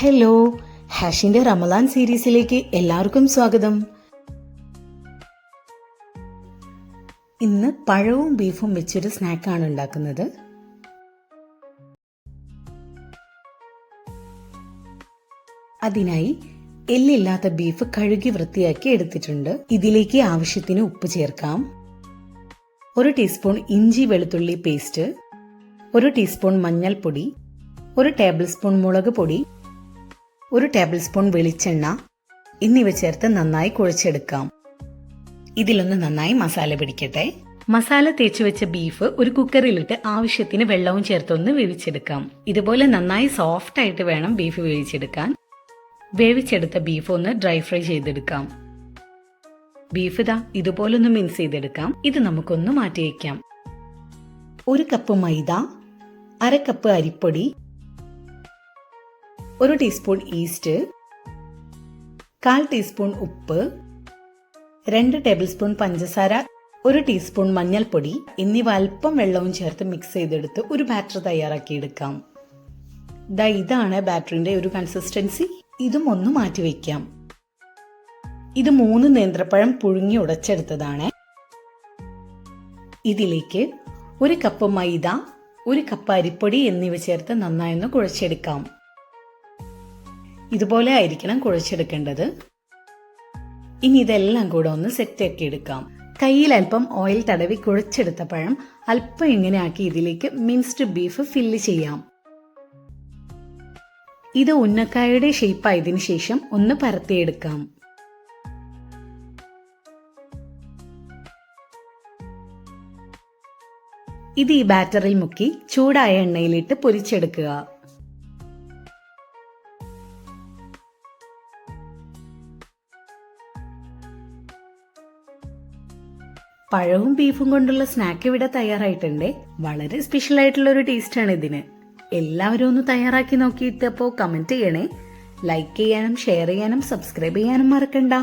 Hello, ഹാഷിന്റെ Ramadan സീരീസിലേക്ക് എല്ലാവർക്കും സ്വാഗതം. ഇന്ന് പഴവും ബീഫും വെച്ചൊരു സ്നാക്കാണ് ഉണ്ടാക്കുന്നത്. അതിനായി എല്ലില്ലാത്ത ബീഫ് കഴുകി വൃത്തിയാക്കി എടുത്തിട്ടുണ്ട്. ഇതിലേക്ക് ആവശ്യത്തിന് ഉപ്പ് ചേർക്കാം. 1 ടീസ്പൂൺ ഇഞ്ചി വെളുത്തുള്ളി പേസ്റ്റ്, 1 ടീസ്പൂൺ മഞ്ഞൾപ്പൊടി, 1 ടേബിൾ സ്പൂൺ മുളക് പൊടി, 1 ടേബിൾ സ്പൂൺ വെളിച്ചെണ്ണ എന്നിവ ചേർത്ത് നന്നായി കുഴച്ചെടുക്കാം. ഇതിലൊന്ന് നന്നായി മസാല പിടിക്കട്ടെ. മസാല തേച്ചു വെച്ച ബീഫ് ഒരു കുക്കറിലിട്ട് ആവശ്യത്തിന് വെള്ളവും ചേർത്തൊന്ന് വേവിച്ചെടുക്കാം. ഇതുപോലെ നന്നായി സോഫ്റ്റ് ആയിട്ട് വേണം ബീഫ് വേവിച്ചെടുക്കാൻ. വേവിച്ചെടുത്ത ബീഫ് ഒന്ന് ഡ്രൈ ഫ്രൈ ചെയ്തെടുക്കാം. ബീഫ് ഇതുപോലൊന്ന് മിക്സ് ചെയ്തെടുക്കാം. ഇത് നമുക്കൊന്ന് മാറ്റി വയ്ക്കാം. 1 കപ്പ് മൈദ, 1/2 കപ്പ് അരിപ്പൊടി, 1 ടീസ്പൂൺ ഈസ്റ്റ്, 1/4 ടീസ്പൂൺ ഉപ്പ്, 2 ടേബിൾ സ്പൂൺ പഞ്ചസാര, 1 ടീസ്പൂൺ മഞ്ഞൾപ്പൊടി എന്നിവ അല്പം വെള്ളവും ചേർത്ത് മിക്സ് ചെയ്തെടുത്ത് ഒരു ബാറ്റർ തയ്യാറാക്കിയെടുക്കാം. ഇതാണ് ബാറ്ററിന്റെ ഒരു കൺസിസ്റ്റൻസി. ഇതും ഒന്ന് മാറ്റി വയ്ക്കാം. ഇത് 3 നേന്ത്രപ്പഴം പുഴുങ്ങി ഉടച്ചെടുത്തതാണ്. ഇതിലേക്ക് 1 കപ്പ് മൈദ, 1 കപ്പ് അരിപ്പൊടി എന്നിവ ചേർത്ത് നന്നായി ഒന്ന് കുഴച്ചെടുക്കാം. ഇതുപോലെ ആയിരിക്കണം കുഴച്ചെടുക്കേണ്ടത്. ഇനി ഇതെല്ലാം കൂടെ ഒന്ന് സെറ്റാക്കി എടുക്കാം. കയ്യിൽ അല്പം ഓയിൽ തടവി കുഴച്ചെടുത്ത പഴം അല്പം ഇങ്ങനെ ആക്കി ഇതിലേക്ക് മിൻസ്ഡ് ബീഫ് ഫില്ല് ചെയ്യാം. ഇത് ഉന്നക്കായയുടെ ഷേപ്പ് ആയതിനു ശേഷം ഒന്ന് പരത്തിയെടുക്കാം. ഇത് ഈ ബാറ്ററിൽ മുക്കി ചൂടായ എണ്ണയിലിട്ട് പൊരിച്ചെടുക്കുക. പഴവും ബീഫും കൊണ്ടുള്ള സ്നാക്ക് ഇവിടെ തയ്യാറായിട്ടുണ്ട്. വളരെ സ്പെഷ്യൽ ആയിട്ടുള്ള ഒരു ടേസ്റ്റ് ആണ് ഇതിന്. എല്ലാവരും ഒന്ന് തയ്യാറാക്കി നോക്കിയിട്ട് കമന്റ് ചെയ്യണേ. ലൈക്ക് ചെയ്യാനും ഷെയർ ചെയ്യാനും സബ്സ്ക്രൈബ് ചെയ്യാനും മറക്കണ്ട.